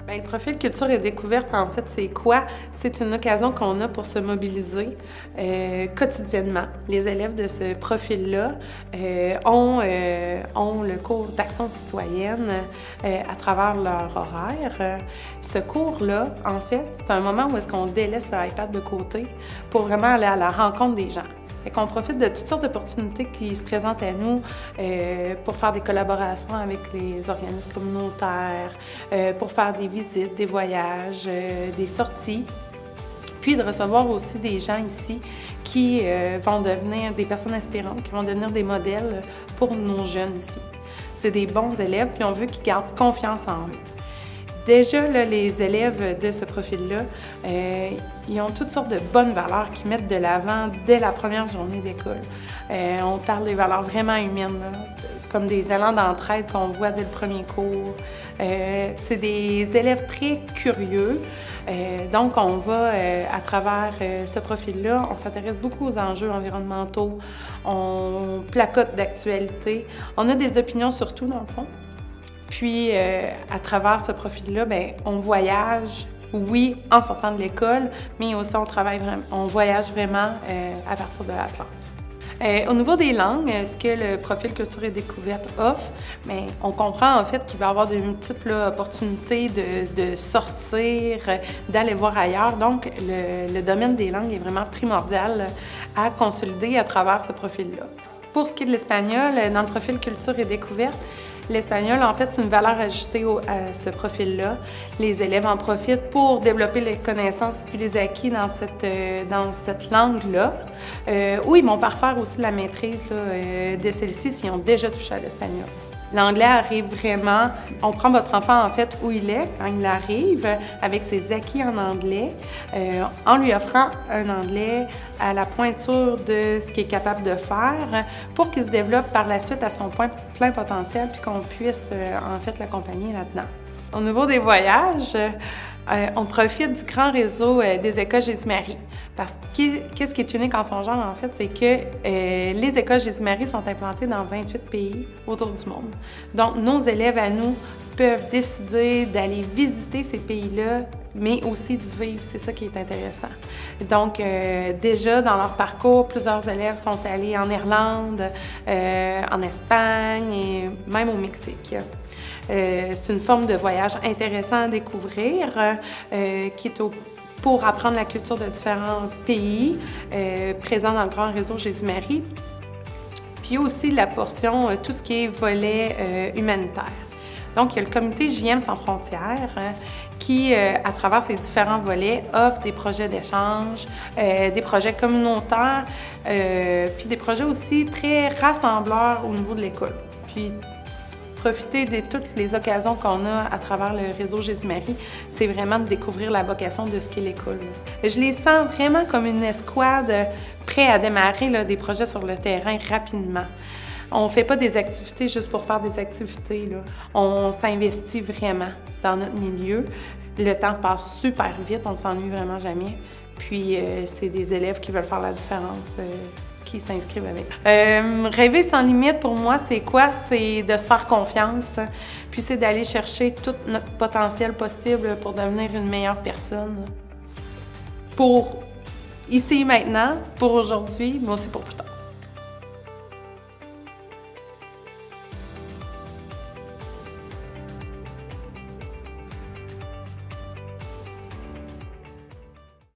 Bien, le profil culture et découverte, en fait, c'est quoi? C'est une occasion qu'on a pour se mobiliser quotidiennement. Les élèves de ce profil-là ont le cours d'action citoyenne à travers leur horaire. Ce cours-là, en fait, c'est un moment où est-ce qu'on délaisse le iPad de côté pour vraiment aller à la rencontre des gens. Fait qu'on profite de toutes sortes d'opportunités qui se présentent à nous pour faire des collaborations avec les organismes communautaires, pour faire des visites, des voyages, des sorties, puis de recevoir aussi des gens ici qui vont devenir des personnes inspirantes, qui vont devenir des modèles pour nos jeunes ici. C'est des bons élèves, puis on veut qu'ils gardent confiance en eux. Déjà, là, les élèves de ce profil-là, ils ont toutes sortes de bonnes valeurs qu'ils mettent de l'avant dès la première journée d'école. On parle des valeurs vraiment humaines, là, comme des élans d'entraide qu'on voit dès le premier cours. C'est des élèves très curieux. Donc, on va, à travers ce profil-là, on s'intéresse beaucoup aux enjeux environnementaux, on placote d'actualité, on a des opinions sur tout, dans le fond. Puis, à travers ce profil-là, bien, on voyage, oui, en sortant de l'école, mais aussi on voyage vraiment à partir de l'Atlas. Au niveau des langues, ce que le profil culture et découverte offre, bien, on comprend en fait qu'il va y avoir de multiples opportunités de sortir, d'aller voir ailleurs. Donc, le domaine des langues est vraiment primordial à consolider à travers ce profil-là. Pour ce qui est de l'espagnol, dans le profil culture et découverte, l'espagnol, en fait, c'est une valeur ajoutée à ce profil-là. Les élèves en profitent pour développer les connaissances puis les acquis dans cette langue-là, où ils vont parfaire aussi la maîtrise là, de celle-ci s'ils ont déjà touché à l'espagnol. L'anglais arrive vraiment, on prend votre enfant en fait où il est quand il arrive, avec ses acquis en anglais, en lui offrant un anglais à la pointure de ce qu'il est capable de faire pour qu'il se développe par la suite à son plein potentiel puis qu'on puisse en fait l'accompagner là-dedans. Au niveau des voyages, on profite du grand réseau des écoles Jésus-Marie. Parce que qu'est-ce qui est unique en son genre, en fait, c'est que les écoles Jésus-Marie sont implantées dans 28 pays autour du monde. Donc, nos élèves à nous peuvent décider d'aller visiter ces pays-là, mais aussi d'y vivre. C'est ça qui est intéressant. Donc, déjà, dans leur parcours, plusieurs élèves sont allés en Irlande, en Espagne et même au Mexique. C'est une forme de voyage intéressant à découvrir qui est pour apprendre la culture de différents pays présents dans le grand réseau Jésus-Marie. Puis aussi la portion, tout ce qui est volet humanitaire. Donc, il y a le comité JM Sans Frontières qui, à travers ces différents volets, offre des projets d'échange, des projets communautaires, puis des projets aussi très rassembleurs au niveau de l'école. Puis, profiter de toutes les occasions qu'on a à travers le réseau Jésus-Marie, c'est vraiment de découvrir la vocation de ce qu'est l'école. Je les sens vraiment comme une escouade prête à démarrer là, des projets sur le terrain rapidement. On ne fait pas des activités juste pour faire des activités, là. On s'investit vraiment dans notre milieu. Le temps passe super vite, on ne s'ennuie vraiment jamais. Puis, c'est des élèves qui veulent faire la différence. Qui s'inscrivent avec. Rêver sans limite, pour moi, c'est quoi? C'est de se faire confiance, puis c'est d'aller chercher tout notre potentiel possible pour devenir une meilleure personne. Pour ici et maintenant, pour aujourd'hui, mais aussi pour plus tard.